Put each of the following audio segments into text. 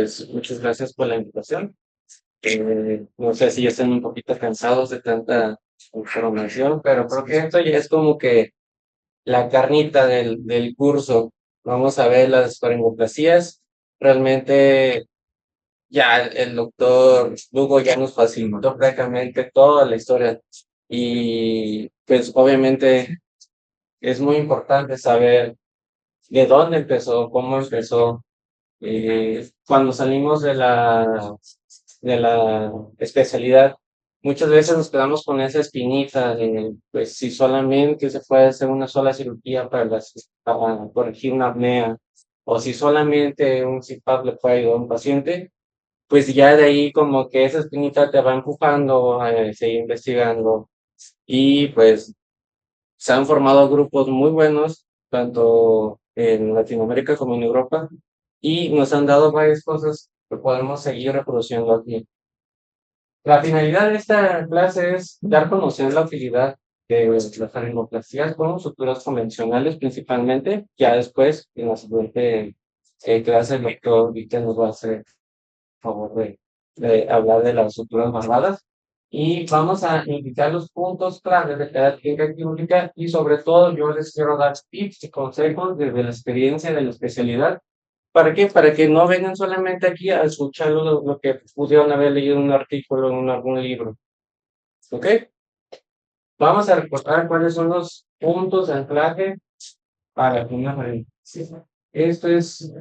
pues muchas gracias por la invitación. No sé si ya están un poquito cansados de tanta información, pero creo que esto ya es como que la carnita del curso. Vamos a ver las faringoplastías. Realmente ya el doctor Lugo ya nos facilitó prácticamente toda la historia y pues obviamente es muy importante saber de dónde empezó, cómo empezó. Cuando salimos de la especialidad, muchas veces nos quedamos con esa espinita de, pues, si solamente se puede hacer una sola cirugía para corregir una apnea, o si solamente un CPAP le puede ayudar a un paciente, pues ya de ahí como que esa espinita te va empujando a seguir investigando. Y pues se han formado grupos muy buenos, tanto en Latinoamérica como en Europa, y nos han dado varias cosas que podemos seguir reproduciendo aquí. La finalidad de esta clase es dar a conocer la utilidad de las faringoplastías con suturas convencionales principalmente. Ya después, en la siguiente clase, el doctor Víctor nos va a hacer el favor de hablar de las suturas barbadas. Y vamos a indicar los puntos claves de cada técnica quirúrgica y sobre todo yo les quiero dar tips y consejos desde la experiencia de la especialidad. ¿Para qué? Para que no vengan solamente aquí a escuchar lo que pudieron haber leído en un artículo, en algún libro. ¿Ok? Vamos a recordar cuáles son los puntos de anclaje para una faringitis. Esto es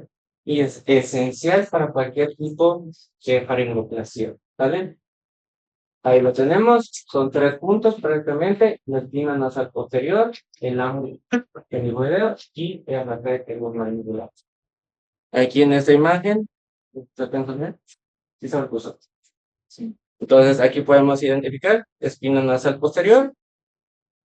esencial para cualquier tipo de faringoplastia. ¿Vale? Ahí lo tenemos. Son 3 puntos prácticamente. La espina nasal posterior, el ángulo penigoideo y el arranque mandibular. Aquí en esta imagen, ¿se pueden ver? Sí se lo puso. Sí. Entonces aquí podemos identificar espina nasal posterior.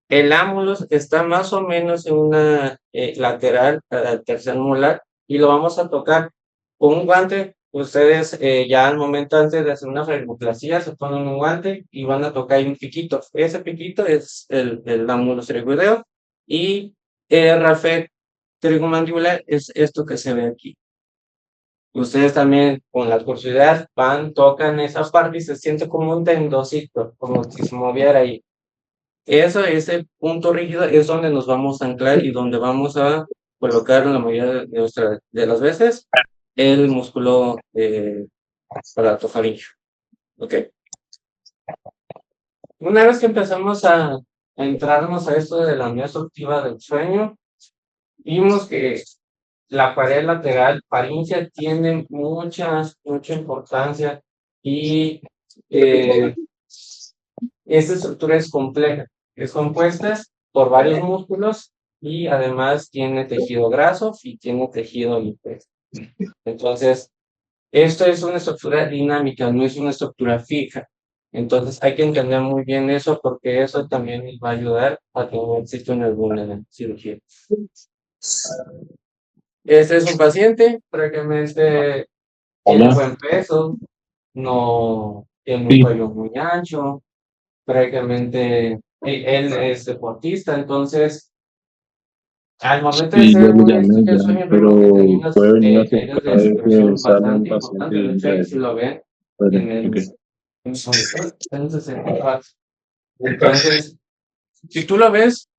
El ánulus está más o menos en una lateral al tercer molar y lo vamos a tocar con un guante. Ustedes ya al momento antes de hacer una faringoplastia se ponen un guante y van a tocar un piquito. Ese piquito es el ánulus trigoideo y el rafet trigomandibular es esto que se ve aquí. Ustedes también con la curiosidad van, tocan esa parte y se siente como un tendocito, como si se moviera ahí. Ese punto rígido es donde nos vamos a anclar y donde vamos a colocar la mayoría de las veces el músculo palatofaringeo. ¿Ok? Una vez que empezamos a entrarnos a esto de la apnea obstructiva del sueño, vimos que la pared lateral faríngea tiene mucha importancia y esta estructura es compleja, es compuesta por varios músculos y además tiene tejido graso y tiene tejido líquido. Entonces, esto es una estructura dinámica, no es una estructura fija. Entonces, hay que entender muy bien eso porque eso también nos va a ayudar a tener éxito en alguna cirugía. Este es un paciente, prácticamente tiene buen peso, no tiene un cuello muy ancho, prácticamente él es deportista, entonces al momento de Sí, ser yo lo un llamé estudio de ya, sueño pero vimos que tenía unas puede venir a caídas de aceptar secreción sale un bastante paciente importantes. De de hecho, ahí Israel. si lo ven Bueno, en el ok. en su monitor, está en 64. Entonces, si tú lo ves,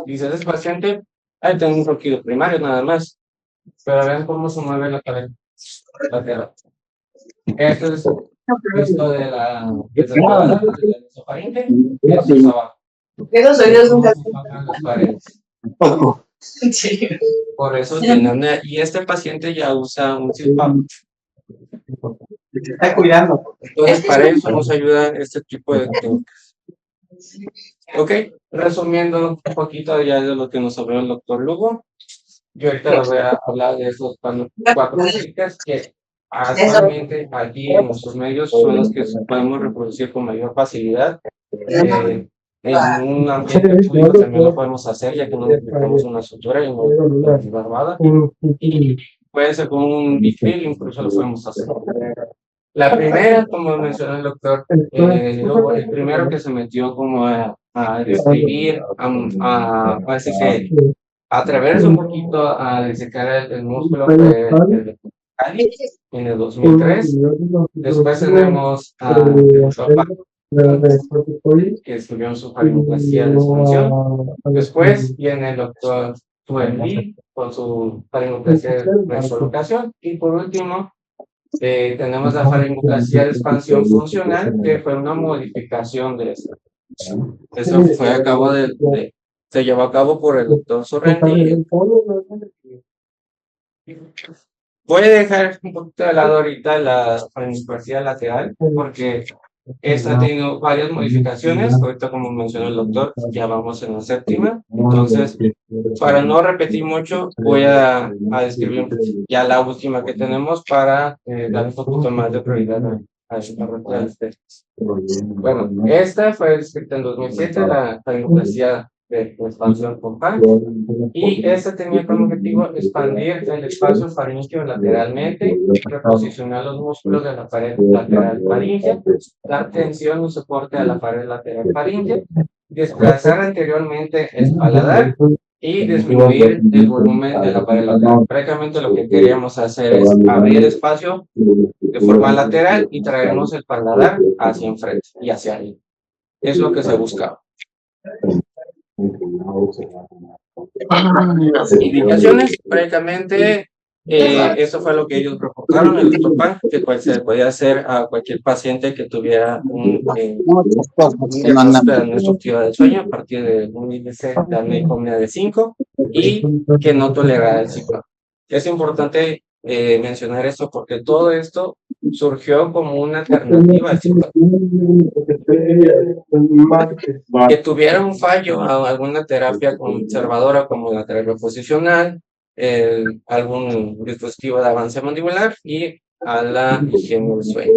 dices es paciente, ahí tengo un ronquido primario nada más, pero vean cómo se mueve la cabeza lateral. Esto es esto de la desde arriba del esofaringe, esto es abajo. Esos oídos nunca Cómo se tocan las paredes. en serio. Por eso tiene apnea. Y este paciente ya usa un CPAP. Se está cuidando. Entonces, para eso nos ayuda este tipo de técnicas. Ok, resumiendo un poquito ya de lo que nos habló el doctor Lugo, yo ahorita les voy a hablar de esos 4 técnicas que actualmente aquí en nuestros medios son los que podemos reproducir con mayor facilidad. En un ambiente público también lo podemos hacer, ya que no necesitamos una sutura y una barbada. Y puede ser con un bifill, incluso lo podemos hacer. La primera, como mencionó el doctor, luego el primero que se metió como a describir, así que atreverse un poquito a disecar el músculo fue el Cali en el 2003. Después tenemos a Chopin, que estudió en su faringoplastia de expansión. Después viene el doctor Tuenli con su faringoplastia de resolocación. Y por último, tenemos la faringoplastia de expansión funcional, que fue una modificación de esta. Eso fue a cabo se llevó a cabo por el doctor Sorrenti. Voy a dejar un poquito de lado ahorita la faringoplastia lateral, porque esta ha tenido varias modificaciones. Ahorita, como mencionó el doctor, ya vamos en la séptima. Entonces, para no repetir mucho, voy a describir ya la última que tenemos para dar un poquito más de prioridad a esta parte de las tesis. Bueno, esta fue escrita en 2007, la faringoplastia de expansión compacta, y esta tenía como objetivo expandir el espacio faríngeo lateralmente, reposicionar los músculos de la pared lateral faríngea, dar tensión y soporte a la pared lateral faríngea, desplazar anteriormente el paladar y disminuir el volumen de la pared lateral. Prácticamente lo que queríamos hacer es abrir el espacio de forma lateral y traernos el paladar hacia enfrente y hacia arriba. Es lo que se buscaba. Indicaciones, prácticamente, eso fue lo que ellos reportaron, el Topan, que se podía hacer a cualquier paciente que tuviera un diagnóstico de obstructiva del sueño a partir de un índice de apnea de 5 y que no tolerara el ciclo. Es importante mencionar esto porque todo esto surgió como una alternativa al ciclo. Que tuviera un fallo a alguna terapia conservadora como la terapia posicional, algún dispositivo de avance mandibular y a la higiene del sueño.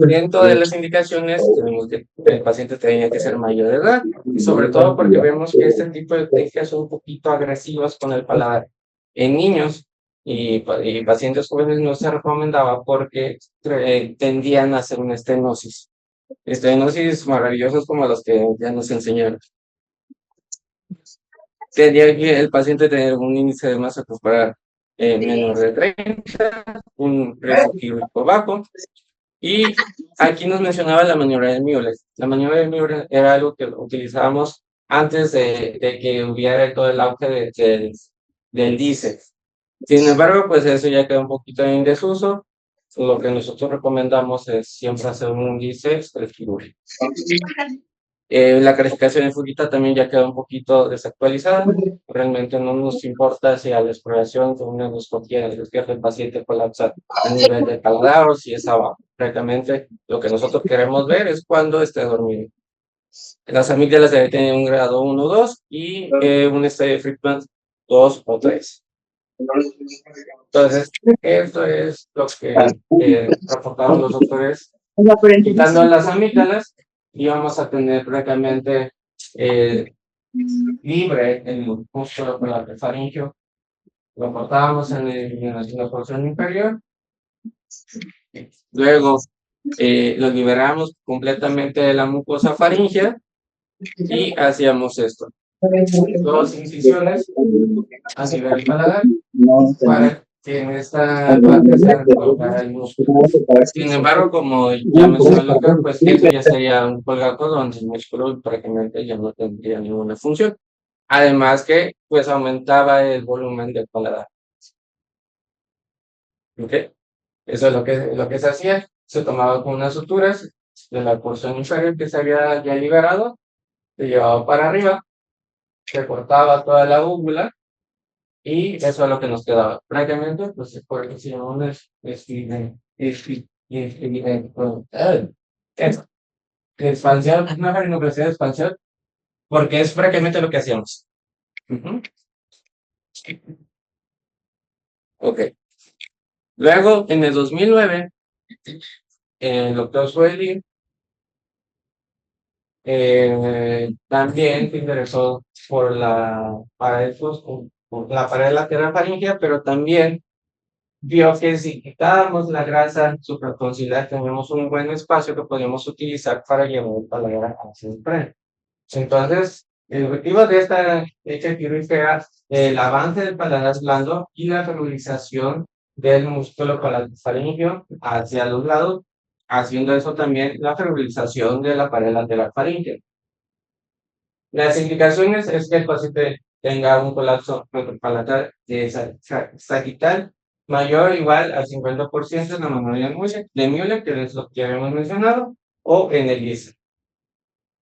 Dentro de las indicaciones tenemos que el paciente tenía que ser mayor de edad, y sobre todo porque vemos que este tipo de técnicas son un poquito agresivas con el paladar. En niños y pacientes jóvenes no se recomendaba porque tendían a hacer una estenosis. Estenosis maravillosos como los que ya nos enseñaron. Tenía que el paciente tener un índice de masa corporal menor de 30, un peso químico bajo. Y aquí nos mencionaba la maniobra de Müller. La maniobra de Müller era algo que utilizábamos antes de que hubiera todo el auge del diésel. Sin embargo, pues eso ya queda un poquito en desuso. Lo que nosotros recomendamos es siempre hacer un índice quirúrgico. La calificación de Fujita también ya queda un poquito desactualizada. Realmente no nos importa si a la exploración con una endoscopía el paciente colapsa a nivel de paladar o si es abajo. Prácticamente lo que nosotros queremos ver es cuando esté dormido. Las amígdalas deben tener un grado 1 o 2 y un estadio de Friedman 2 o 3. Entonces, esto es lo que reportaron los doctores. Quitando las amígdalas, íbamos a tener prácticamente libre el músculo faríngeo. Lo cortábamos en la porción inferior. Luego lo liberamos completamente de la mucosa faríngea y hacíamos esto. 2 incisiones a nivel del paladar para que en esta parte se colocara el músculo. Sin embargo, como ya mencioné el doctor, pues eso ya sería un colgajo donde el músculo prácticamente ya no tendría ninguna función. Además que pues aumentaba el volumen del paladar. ¿Ok? Eso es lo que se hacía. Se tomaba con unas suturas de la porción inferior que se había ya liberado, se llevaba para arriba, se cortaba toda la úvula y eso es lo que nos quedaba. Prácticamente, pues por eso se llama una expansión, una faringoplastia de expansión, porque es prácticamente lo que hacíamos. Ok. Luego, en el 2009, el doctor Sueli también se interesó por la pared, por la pared lateral faríngea, pero también vio que si quitábamos la grasa supratonsilar, tenemos un buen espacio que podríamos utilizar para llevar el paladar hacia el frente. Entonces, El objetivo de esta hecha quirúrgica es el avance del paladar blando y la femorizzación del músculo palato-faríngeo hacia los lados, haciendo eso también la femorizzación de la pared lateral faríngea. Las indicaciones es que el paciente tenga un colapso retropalatal sagital mayor o igual al 50% en la mayoría de Müller, que es lo que habíamos mencionado, o en el IESA.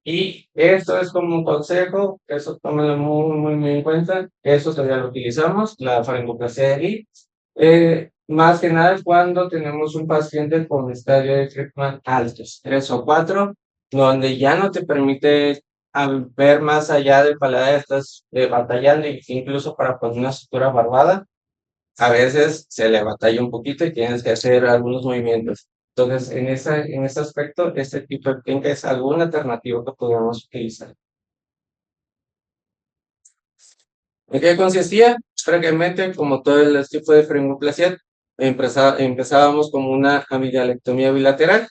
Y esto es como un consejo, eso tómalo muy en cuenta, eso todavía lo utilizamos, la faringoplastia de Lee, más que nada cuando tenemos un paciente con estadio de Friedman altos, 3 o 4, donde ya no te permite ver más allá del paladar, estás batallando, incluso para poner una sutura barbada, a veces se le batalla un poquito y tienes que hacer algunos movimientos. Entonces, en ese aspecto, este tipo de técnica es alguna alternativa que podemos utilizar. ¿En qué consistía? Prácticamente, como todo el tipo de faringoplasia, empezábamos como una amidalectomía bilateral.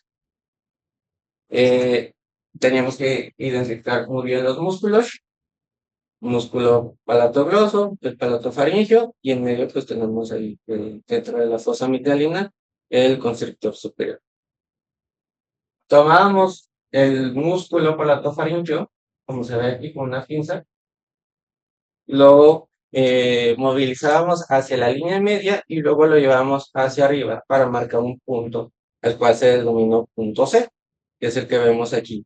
Teníamos que identificar muy bien los músculos, músculo palatogloso, el palato faríngeo, y en medio pues tenemos ahí, dentro de la fosa amigdalina, el constrictor superior. Tomábamos el músculo palatofaríngeo, como se ve aquí con una pinza, lo movilizábamos hacia la línea media y luego lo llevamos hacia arriba para marcar un punto, el cual se denominó punto C, que es el que vemos aquí.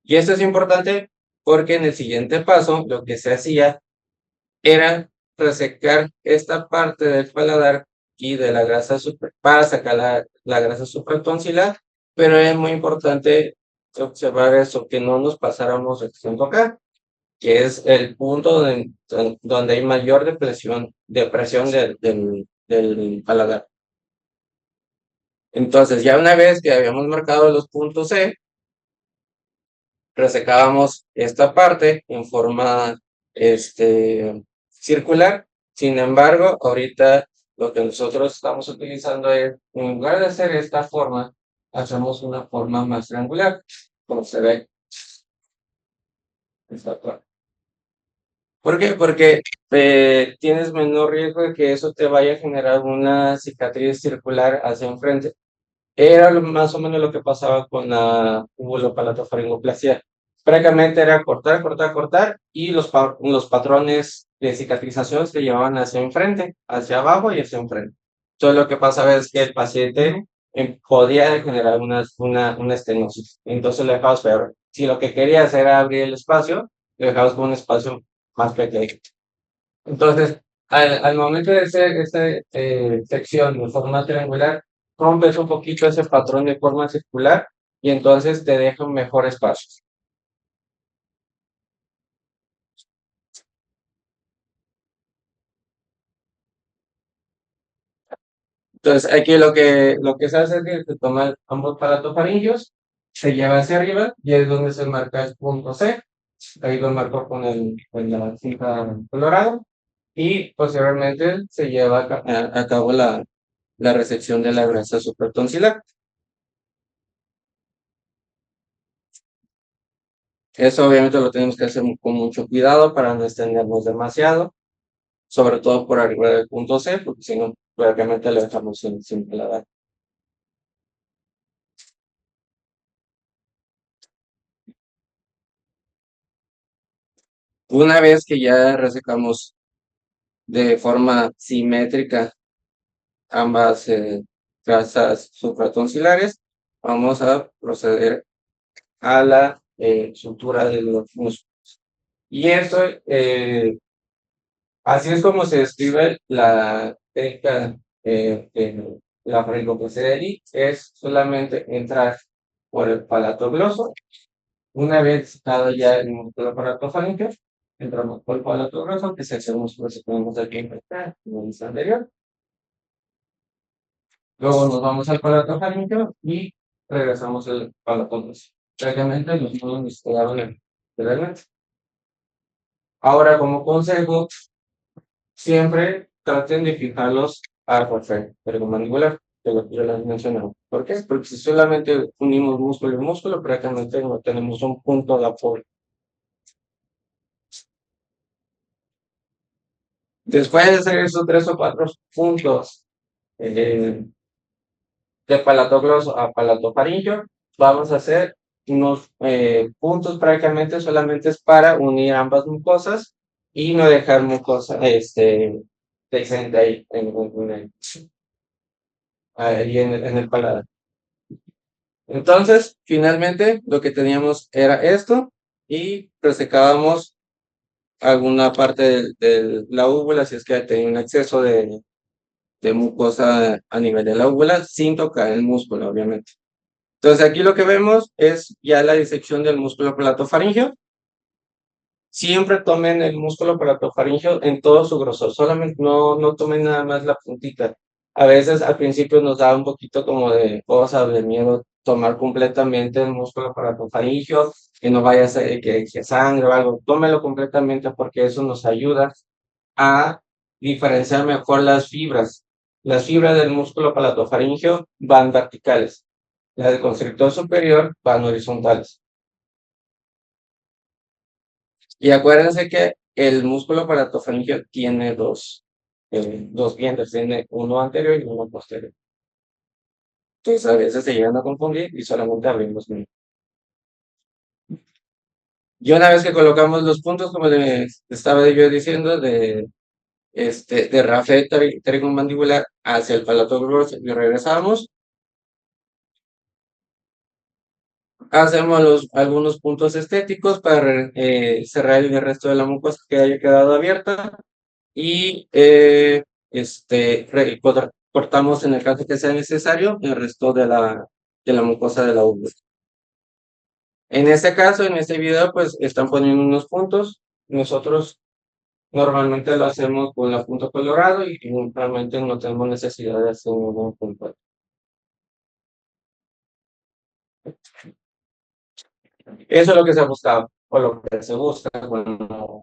Y esto es importante porque en el siguiente paso lo que se hacía era resecar esta parte del paladar y de la grasa para sacar la grasa supratonsilar, pero es muy importante observar eso, que no nos pasáramos extenso acá, que es el punto donde hay mayor depresión del paladar. Entonces, ya una vez que habíamos marcado los puntos C, resecábamos esta parte en forma circular. Sin embargo, ahorita lo que nosotros estamos utilizando es, en lugar de hacer esta forma, hacemos una forma más triangular, como se ve. ¿Por qué? Porque tienes menor riesgo de que eso te vaya a generar una cicatriz circular hacia enfrente. Era más o menos lo que pasaba con la ubulopalatofaringoplastia. Prácticamente era cortar, cortar, cortar y los patrones de cicatrización se llevaban hacia enfrente, hacia abajo y hacia enfrente. Entonces lo que pasaba es que el paciente podía generar una estenosis. Entonces lo dejabas peor. Si lo que querías era abrir el espacio, lo dejabas con un espacio más pequeño. Entonces, al momento de hacer esta sección de forma triangular, rompes un poquito ese patrón de forma circular y entonces te deja un mejor espacio. Entonces, aquí lo que se hace es que se toma ambos palatofaringios, se lleva hacia arriba y es donde se marca el punto C. Ahí lo marco con la cinta colorada y posteriormente se lleva a cabo la resección de la grasa supratonsilar. Eso obviamente lo tenemos que hacer con mucho cuidado para no extendernos demasiado, sobre todo por arriba del punto C, porque si no, prácticamente lo dejamos sin paladar. Una vez que ya resecamos de forma simétrica ambas grasas supratonsilares, vamos a proceder a la sutura de los músculos. Y eso, así es como se describe la técnica de la faringoplastia de Lee, es solamente entrar por el palato gloso. Una vez citado ya el músculo palatofáringo, entramos por el palato gloso, que es el músculo que tenemos aquí en el vista anterior. Luego nos vamos al palato faríngeo y regresamos al palato gloso. Prácticamente los nudos nos quedaron literalmente. Ahora, como consejo, siempre traten de fijarlos a perfecto, ergomandibular, que lo que yo les mencionaba. ¿Por qué? Porque si solamente unimos músculo y músculo, prácticamente no tenemos un punto de apoyo. Después de hacer esos 3 o 4 puntos de palatogloso a palatofaringio, vamos a hacer unos puntos prácticamente solamente es para unir ambas mucosas y no dejar mucosa decente ahí en el paladar. Entonces, finalmente, lo que teníamos era esto y resecábamos alguna parte de la úvula si es que tenía un exceso de mucosa a nivel de la úvula sin tocar el músculo, obviamente. Entonces, aquí lo que vemos es ya la disección del músculo palatofaringeo. Siempre tomen el músculo palatofaringeo en todo su grosor, solamente no tomen nada más la puntita. A veces al principio nos da un poquito como de cosa, de miedo tomar completamente el músculo palatofaringeo, que no vaya a ser que sangre o algo. Tómelo completamente porque eso nos ayuda a diferenciar mejor las fibras. Las fibras del músculo palatofaringeo van verticales, las del constrictor superior van horizontales. Y acuérdense que el músculo palatofaringeo tiene dos dientes, tiene uno anterior y uno posterior. Entonces a veces se llegan a confundir y solamente abrimos uno. Y una vez que colocamos los puntos, como les estaba yo diciendo, de rafe trigomandibular hacia el palato grosso y regresamos, hacemos algunos puntos estéticos para cerrar el resto de la mucosa que haya quedado abierta y cortamos en el caso que sea necesario el resto de la mucosa de la uva. En este caso, en este video, pues están poniendo unos puntos. Nosotros normalmente lo hacemos con la punta colorado y realmente no tenemos necesidad de hacer un punto. Eso es lo que se ha buscado, o lo que se busca con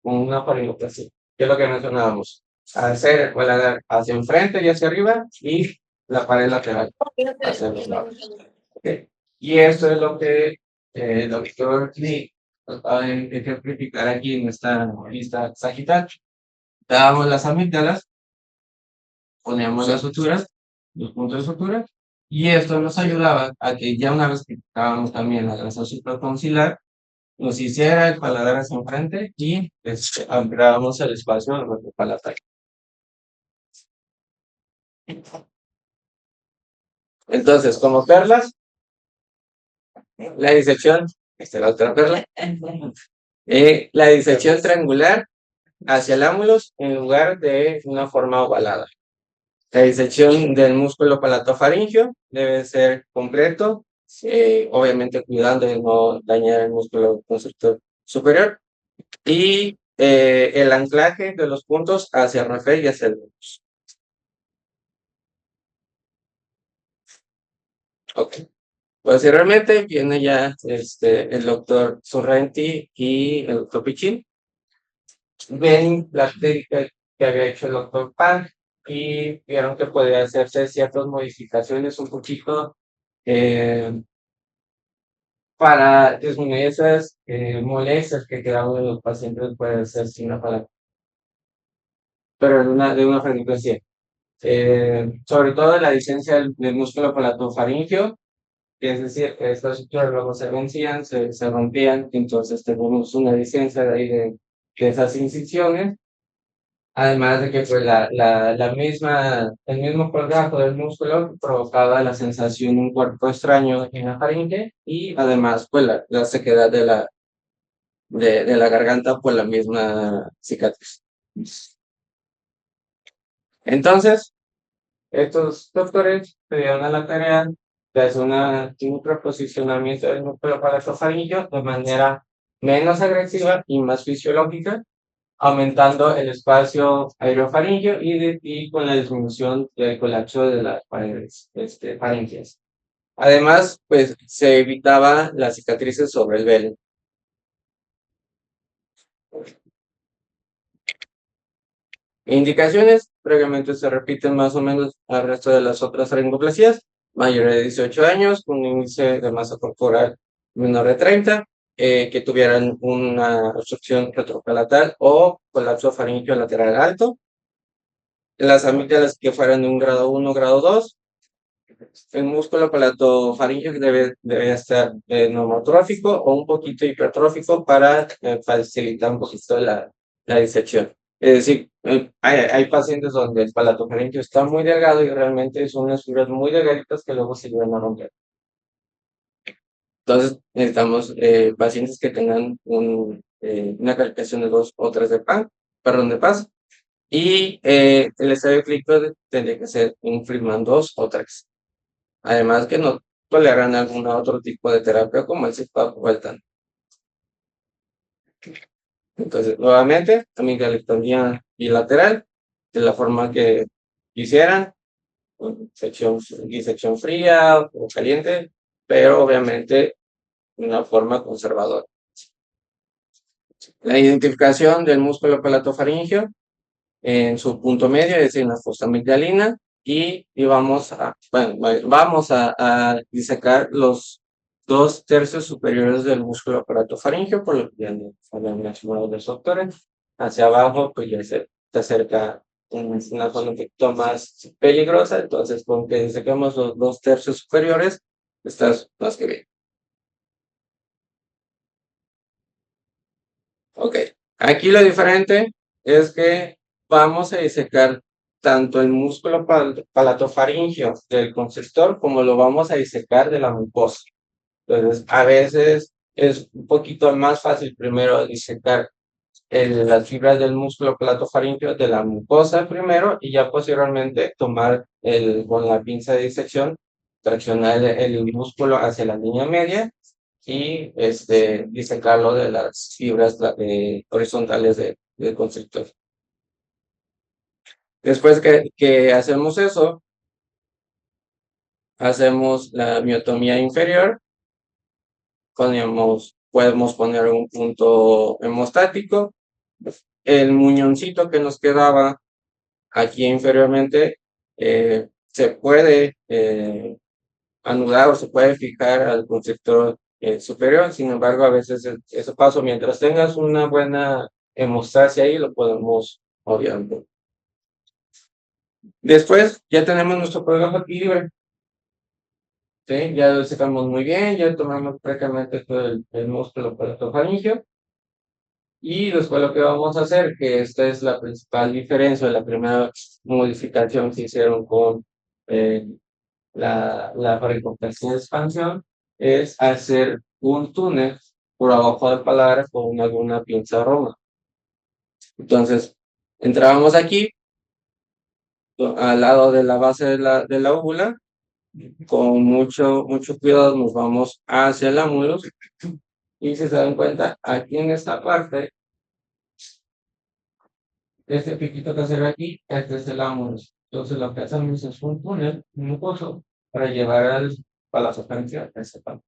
una faringoplastia, que es lo que mencionábamos. Hacer el paladar hacia enfrente y hacia arriba y la pared lateral hacia los lados. Okay. Y esto es lo que el doctor Lee va a ejemplificar aquí en esta vista sagital. Dábamos las amígdalas, poníamos las suturas, los puntos de sutura, y esto nos ayudaba a que ya una vez que quitábamos también la grasa supratonsilar, nos hiciera el paladar hacia enfrente y ampliábamos el espacio de nuestro paladar. Entonces, como perlas, la disección, esta es la otra perla, la disección triangular hacia el ámulos en lugar de una forma ovalada. La disección del músculo palatofaringeo debe ser completo, obviamente cuidando de no dañar el músculo constrictor superior, y el anclaje de los puntos hacia el rafe y hacia el lóbulo. Ok. Posteriormente viene ya el doctor Sorrenti y el doctor Pichín. Ven la técnica que había hecho el doctor Pan y vieron que podía hacerse ciertas modificaciones un poquito para disminuir esas molestias que quedaban en los pacientes puede ser sin la palabra, pero de una frecuencia. Sobre todo en la licencia del músculo palatofaringeo, que es decir, que estas estructuras luego se vencían, se rompían, entonces tenemos una licencia de ahí de esas incisiones. Además de que pues, el mismo colgajo del músculo provocaba la sensación de un cuerpo extraño en la faringe y además pues la sequedad de la garganta por la misma cicatriz. Entonces, estos doctores se dieron a la tarea de hacer un reposicionamiento del músculo palatofaringeo de manera menos agresiva y más fisiológica, aumentando el espacio aerofaringeo y con la disminución del colapso de las paredes faríngeas. Además, pues se evitaba las cicatrices sobre el velo. Indicaciones, previamente se repiten más o menos al resto de las otras faringoplasias, mayores de 18 años, con un índice de masa corporal menor de 30, que tuvieran una obstrucción retropalatal o colapso faríngeo lateral alto. Las amígdalas que fueran de un grado 1, grado 2. El músculo palatofaríngeo debe estar normotrófico o un poquito hipertrófico para facilitar un poquito la disección. Es decir, hay pacientes donde el palatofaríngeo está muy delgado y realmente son unas fibras muy delgaditas que luego se llevan a romper. Entonces, necesitamos pacientes que tengan una calificación de 2 o 3 de PAS, y el estadio clínico tendría que ser un Friedman 2 o 3. Además que no toleran algún otro tipo de terapia como el CPAP o el TAN. Entonces, nuevamente, amigdalectomía bilateral, de la forma que quisieran, disección fría o caliente, pero obviamente una forma conservadora. La identificación del músculo palatofaríngeo en su punto medio, es decir, en la fosa amigdalina, y vamos a disecar los 2/3 superiores del músculo palatofaríngeo, por lo que ya habían mencionado los doctores. Hacia abajo, pues ya se acerca una zona un poquito más peligrosa, entonces con que disecamos los 2/3 superiores, estás más que bien. Ok, aquí lo diferente es que vamos a disecar tanto el músculo palatofaríngeo del constrictor como lo vamos a disecar de la mucosa. Entonces, a veces es un poquito más fácil primero disecar las fibras del músculo palatofaríngeo de la mucosa primero y ya posteriormente tomar con la pinza de disección, traccionar el músculo hacia la línea media y disecarlo de las fibras horizontales del constrictor. Después que hacemos eso, hacemos la miotomía inferior, podemos poner un punto hemostático, el muñoncito que nos quedaba aquí inferiormente se puede anudar o se puede fijar al constrictor superior, sin embargo a veces eso pasa, mientras tengas una buena hemostasia ahí lo podemos obviar. Después ya tenemos nuestro programa aquí libre. ¿Sí? Ya lo secamos muy bien, ya tomamos prácticamente todo el músculo palatofaríngeo. Y después lo que vamos a hacer, que esta es la principal diferencia, la primera modificación que hicieron con la faringoplastía de expansión, es hacer un túnel por abajo del paladar con alguna pinza roma. Entonces, entrábamos aquí, al lado de la base de la úvula, con mucho cuidado nos vamos hacia el ángulo y si se dan cuenta, aquí en esta parte, este piquito que se ve aquí, este es el ángulo. Entonces lo que hacemos es un túnel mucoso para llevar al palazofaríngeo a ese parte.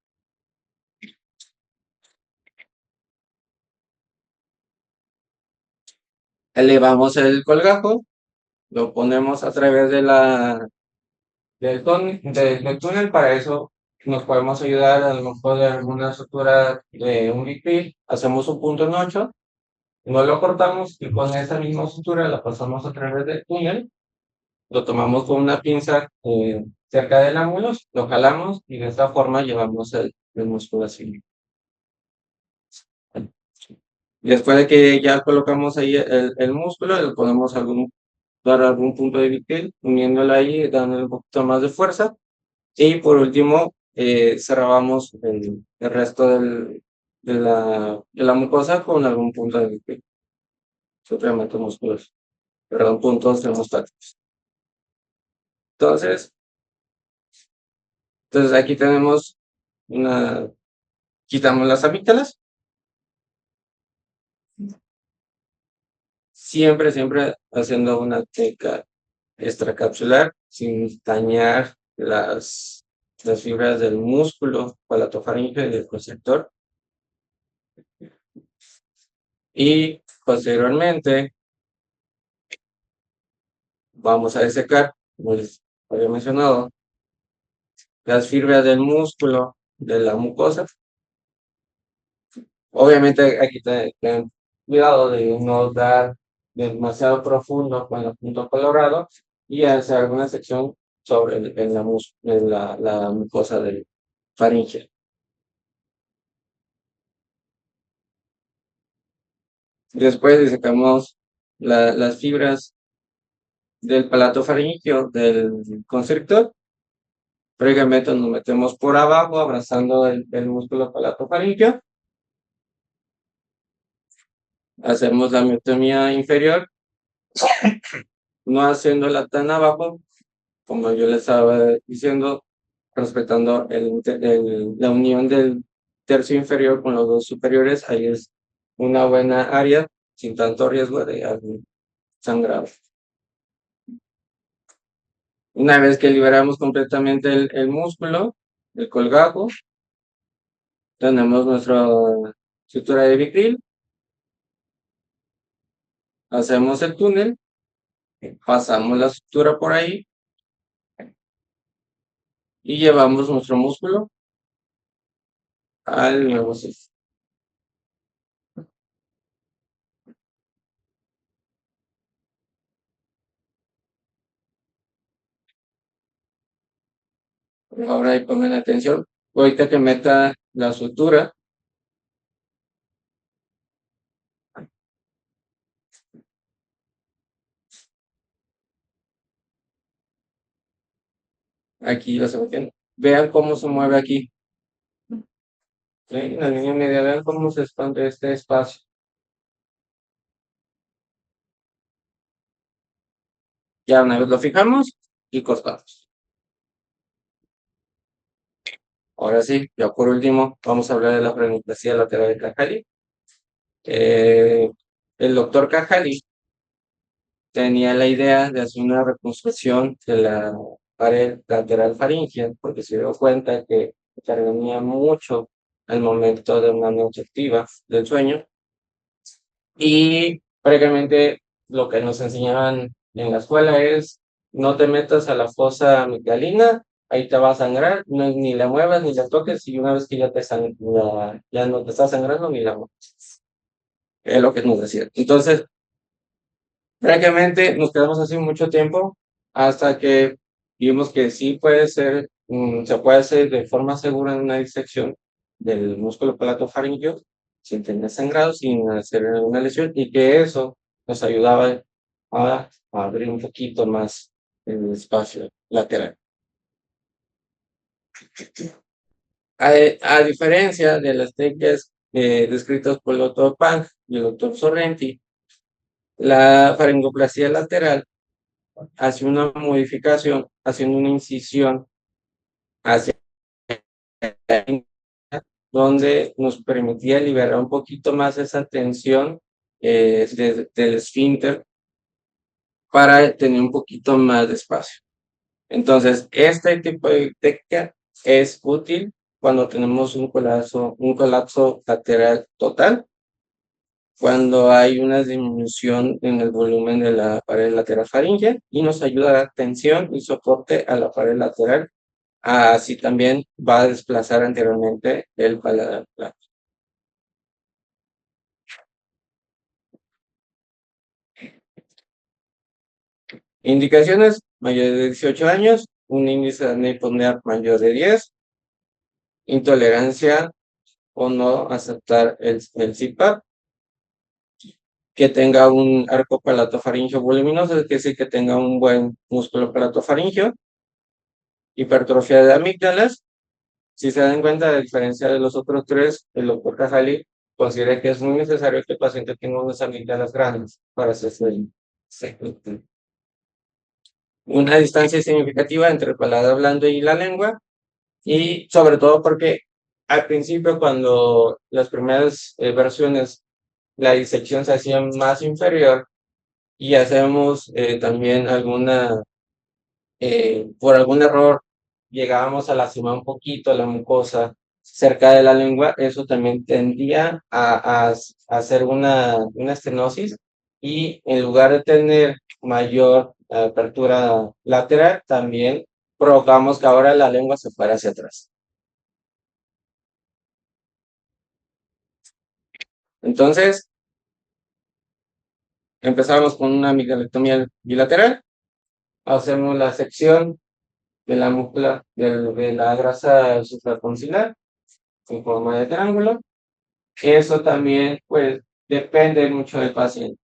Elevamos el colgajo, lo ponemos a través del túnel, para eso nos podemos ayudar a lo mejor de alguna estructura de un bipil, hacemos un punto en 8, no lo cortamos y con esa misma sutura la pasamos a través del túnel, lo tomamos con una pinza cerca del ángulo, lo jalamos y de esta forma llevamos el músculo así. Después de que ya colocamos ahí el músculo, le ponemos dar algún punto de bipil, uniéndolo ahí, dándole un poquito más de fuerza. Y por último, cerrábamos el resto de la mucosa con algún punto de bipil. Supremamente musculoso. Perdón, puntos hemostáticos. Entonces aquí tenemos quitamos las amígdalas. Siempre haciendo una técnica extracapsular sin dañar las fibras del músculo palatofaríngeo y del constrictor. Y posteriormente vamos a desecar, como les había mencionado, las fibras del músculo de la mucosa Obviamente aquí ten cuidado de no dar demasiado profundo con el punto colorado y hacer alguna sección sobre en la mucosa del faringe. Después disecamos las fibras del palato faríngeo del constrictor. Previamente nos metemos por abajo abrazando el músculo palato-faríngeo. Hacemos la miotomía inferior, no haciéndola tan abajo, como yo les estaba diciendo, respetando la unión del tercio inferior con los dos superiores. Ahí es una buena área, sin tanto riesgo de algún sangrado. Una vez que liberamos completamente el músculo, el colgajo, tenemos nuestra sutura de Vicryl, hacemos el túnel, pasamos la sutura por ahí y llevamos nuestro músculo al nuevo sitio. Ahora ahí pongan atención, ahorita que meta la sutura, aquí lo estoy metiendo. Vean cómo se mueve aquí. ¿Sí? En la línea media, vean cómo se expande este espacio. Ya una vez lo fijamos y cortamos. Ahora sí, ya por último, vamos a hablar de la frenoplastia lateral de Cajali. El doctor Cajali tenía la idea de hacer una reconstrucción de la pared lateral faríngea, porque se dio cuenta que intervenía mucho al momento de una noche activa del sueño. Y prácticamente lo que nos enseñaban en la escuela es: no te metas a la fosa amigdalina, ahí te va a sangrar, ni la muevas ni la toques, y una vez que ya no te está sangrando, ni la muevas. Es lo que nos decía. Entonces, prácticamente nos quedamos así mucho tiempo hasta que vimos que sí puede ser, se puede hacer de forma segura en una disección del músculo palato-faríngeo sin tener sangrado, sin hacer una lesión, y que eso nos ayudaba a abrir un poquito más el espacio lateral. A diferencia de las técnicas descritas por el doctor Pang y el doctor Sorrenti, la faringoplastia lateral hace una modificación, haciendo una incisión hacia la ingle, donde nos permitía liberar un poquito más esa tensión del esfínter para tener un poquito más de espacio. Entonces, este tipo de técnica es útil cuando tenemos un colapso lateral total, cuando hay una disminución en el volumen de la pared lateral faríngea, y nos ayuda a dar tensión y soporte a la pared lateral. Así también va a desplazar anteriormente el paladar plano. Indicaciones: mayor de 18 años, un índice de apnea hipoapnea mayor de 10, intolerancia o no aceptar el CPAP, que tenga un arco palatofaringeo voluminoso, es decir, que tenga un buen músculo palatofaringeo, hipertrofia de amígdalas. Si se dan cuenta, a diferencia de los otros tres, el doctor Cajali considera que es muy necesario que el paciente tenga unas amígdalas grandes para hacerse una distancia significativa entre el paladar blando y la lengua, y sobre todo porque al principio, cuando las primeras versiones, la disección se hacía más inferior, y hacemos también por algún error, llegábamos a lastimar un poquito la mucosa cerca de la lengua, eso también tendía a hacer una estenosis, y en lugar de tener mayor apertura lateral, también provocamos que ahora la lengua se fuera hacia atrás. Entonces, empezamos con una amigalectomía bilateral, hacemos la sección de la múscula de la grasa supraconcilar en forma de triángulo. Eso también, pues, depende mucho del paciente.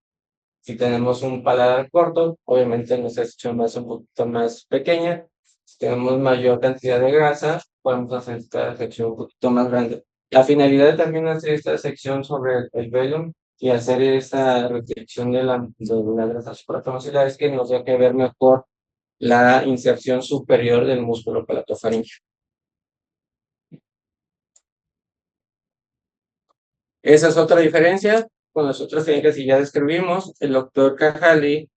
Si tenemos un paladar corto, obviamente nuestra sección va a ser un poquito más pequeña. Si tenemos mayor cantidad de grasa, podemos hacer esta sección un poquito más grande. La finalidad de también hacer esta sección sobre el velum y hacer esta restricción de la grasa supratoncilar es que nos deje ver mejor la inserción superior del músculo palatofaríngeo. Esa es otra diferencia con las otras técnicas que ya describimos. El doctor Cajali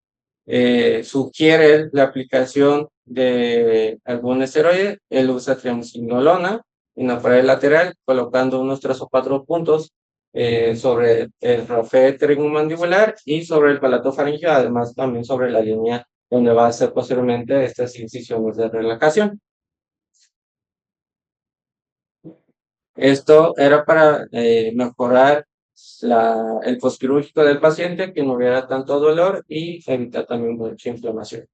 sugiere la aplicación de algún esteroide. Él usa triamcinolona en la pared lateral, colocando unos 3 o 4 puntos sobre el rafe trigomandibular y sobre el palato faríngeo, además también sobre la línea donde va a hacer posteriormente estas incisiones de relajación. Esto era para mejorar el postquirúrgico del paciente, que no hubiera tanto dolor y evitar también mucha inflamación.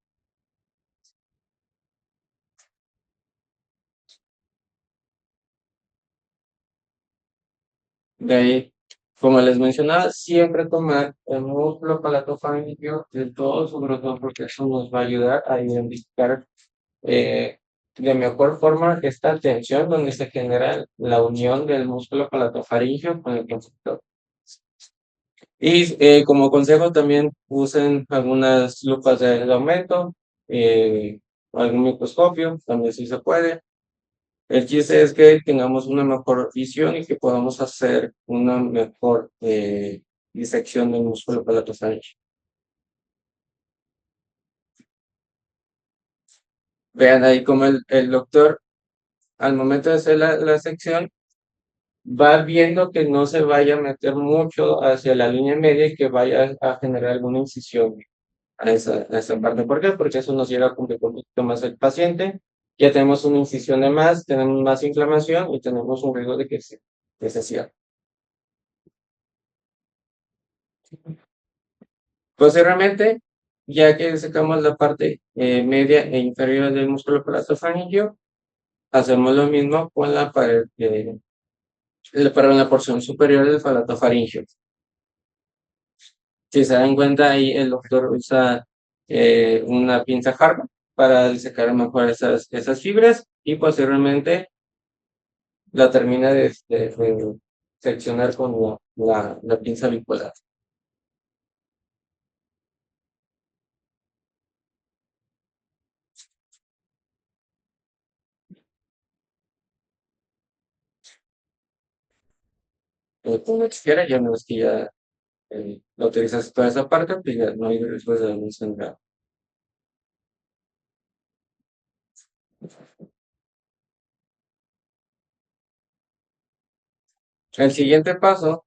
De ahí, como les mencionaba, siempre tomar el músculo palatofaríngeo de todo su grosor, porque eso nos va a ayudar a identificar eh, de mejor forma esta tensión donde se genera la unión del músculo palatofaríngeo con el conductor. Y como consejo también usen algunas lupas de aumento, algún microscopio, también si se puede. El chiste es que tengamos una mejor visión y que podamos hacer una mejor disección del músculo palatofaríngeo. Vean ahí como el doctor, al momento de hacer la sección, va viendo que no se vaya a meter mucho hacia la línea media y que vaya a generar alguna incisión a esa parte. ¿Por qué? Porque eso nos lleva a complicar un poquito más el paciente. Ya tenemos una incisión de más, tenemos más inflamación y tenemos un riesgo de que se cierre. Posteriormente, ya que sacamos la parte media e inferior del músculo palatofaríngeo, hacemos lo mismo con la pared, perdón, la porción superior del palatofaríngeo. Si se dan cuenta, ahí el doctor usa una pinza Harvard para disecar mejor esas fibras y posteriormente la termina de seccionar con la pinza bipolar. Como quiera, ya no es que ya lo utilizas toda esa parte, pues ya no hay riesgo de daño central. El siguiente paso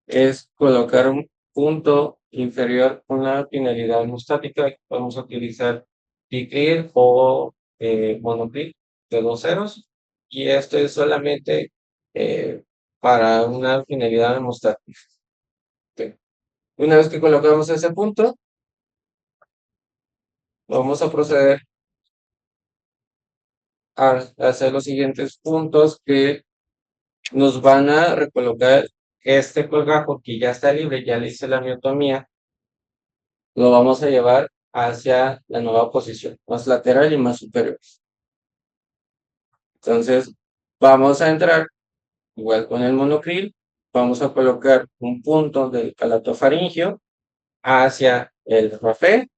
es colocar un punto inferior con la finalidad hemostática. Vamos a utilizar Ticlir o Monoclip de 2 ceros, y esto es solamente para una finalidad hemostática. Ok. Una vez que colocamos ese punto, vamos a proceder a hacer los siguientes puntos que nos van a recolocar este colgajo que ya está libre, ya le hice la miotomía, lo vamos a llevar hacia la nueva posición, más lateral y más superior. Entonces, vamos a entrar igual con el monocril, vamos a colocar un punto del palatofaríngeo hacia el rafé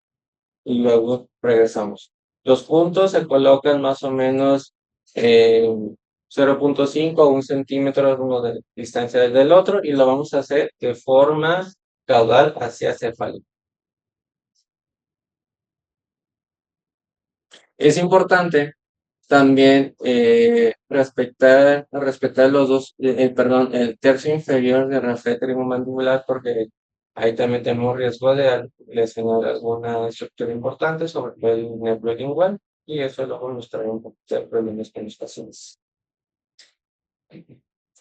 y luego regresamos. Los puntos se colocan más o menos 0.5 o 1 centímetro uno de distancia del otro, y lo vamos a hacer de forma caudal hacia cefálica. Es importante también respetar los dos, perdón, el tercio inferior del rafe trigomandibular, porque ahí también tenemos riesgo de lesionar alguna estructura importante, sobre todo el nervio lingual. y eso luego nos trae un poco de problemas con los pacientes.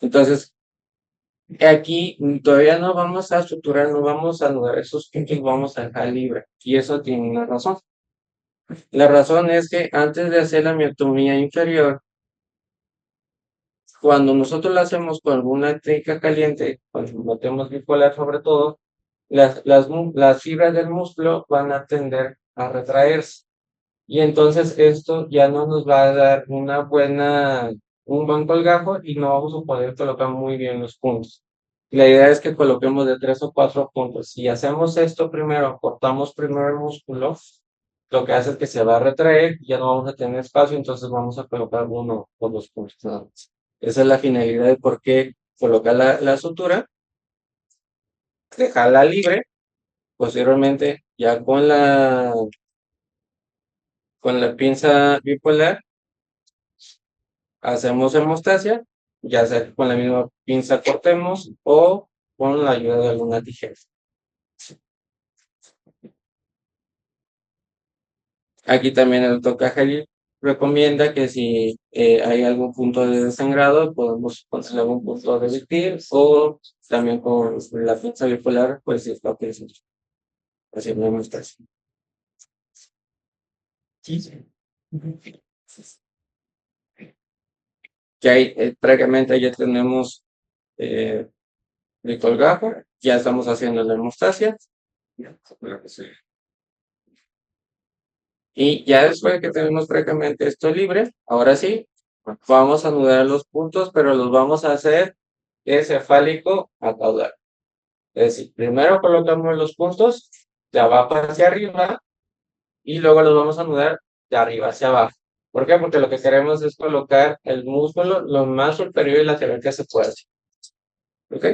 Entonces, aquí todavía no vamos a suturar, no vamos a anudar esos puntos, vamos a dejar libre, y eso tiene una razón. La razón es que antes de hacer la miotomía inferior, cuando nosotros la hacemos con alguna técnica caliente, cuando metemos bipolar sobre todo, las fibras del músculo van a tender a retraerse. Y entonces esto ya no nos va a dar un buen colgajo y no vamos a poder colocar muy bien los puntos. La idea es que coloquemos de 3 o 4 puntos. Si hacemos esto primero, cortamos primero el músculo, lo que hace es que se va a retraer, ya no vamos a tener espacio, entonces vamos a colocar 1 o 2 puntos nada más. Esa es la finalidad de por qué colocar la sutura, dejarla libre, posteriormente ya con la pinza bipolar hacemos hemostasia, ya sea que con la misma pinza cortemos o con la ayuda de alguna tijera. Aquí también el doctor Cajal recomienda que si hay algún punto de desangrado, podemos ponerle algún punto de virtir o también con la pinza bipolar, pues es lo que es haciendo hemostasia. Que ahí prácticamente ya tenemos el colgajo, ya estamos haciendo la hemostasia. Y ya después de que tenemos prácticamente esto libre, ahora sí, vamos a anudar los puntos, pero los vamos a hacer de cefálico a caudal. Es decir, primero colocamos los puntos de abajo hacia arriba y luego los vamos a anudar de arriba hacia abajo. ¿Por qué? Porque lo que queremos es colocar el músculo lo más superior y lateral que se pueda. ¿Ok?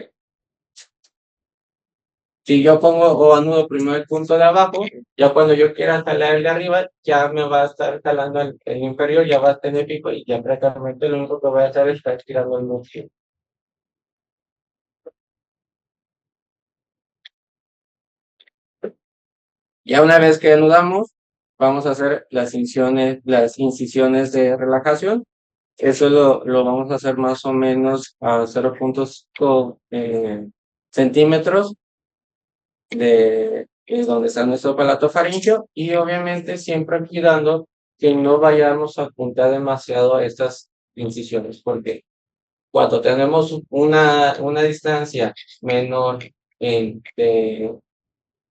Si yo pongo o anudo primero el punto de abajo, ya cuando yo quiera jalar el de arriba, ya me va a estar jalando el inferior, ya va a tener pico y ya prácticamente lo único que voy a hacer es estar estirando el músculo. Ya una vez que anudamos, vamos a hacer las incisiones de relajación. Eso lo vamos a hacer más o menos a 0.5 centímetros de donde está nuestro palato faríngeo y obviamente siempre cuidando que no vayamos a apuntar demasiado a estas incisiones, porque cuando tenemos una distancia menor de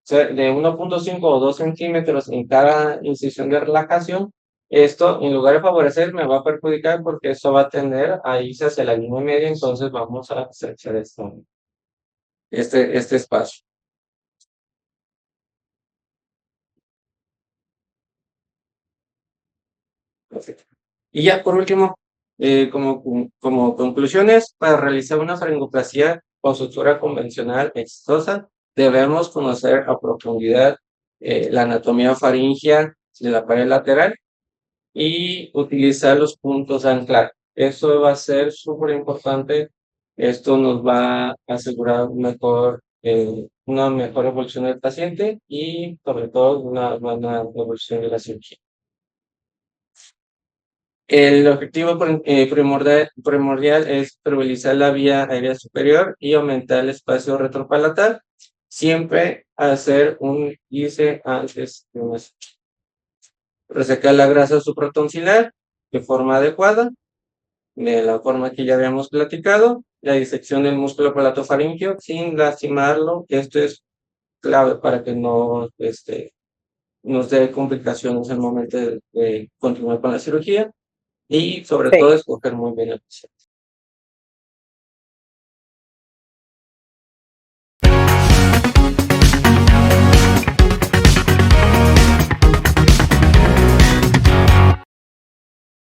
1.5 o 2 centímetros en cada incisión de relajación, esto en lugar de favorecer me va a perjudicar porque eso va a tender a irse hacia la línea media, entonces vamos a hacer este espacio. Perfecto. Y ya por último, como conclusiones, para realizar una faringoplastia con sutura convencional exitosa, debemos conocer a profundidad la anatomía faríngea de la pared lateral y utilizar los puntos de anclaje. Eso va a ser súper importante. Esto nos va a asegurar una mejor evolución del paciente y sobre todo una buena evolución de la cirugía. El objetivo primordial es priorizar la vía aérea superior y aumentar el espacio retropalatal. Siempre hacer un ICE antes de una cirugía. Resecar la grasa supratonsilar de forma adecuada, de la forma que ya habíamos platicado. La disección del músculo palatofaríngeo sin lastimarlo. Esto es clave para que no nos dé complicaciones en el momento de continuar con la cirugía. Y sobre todo escoger muy bien el paciente.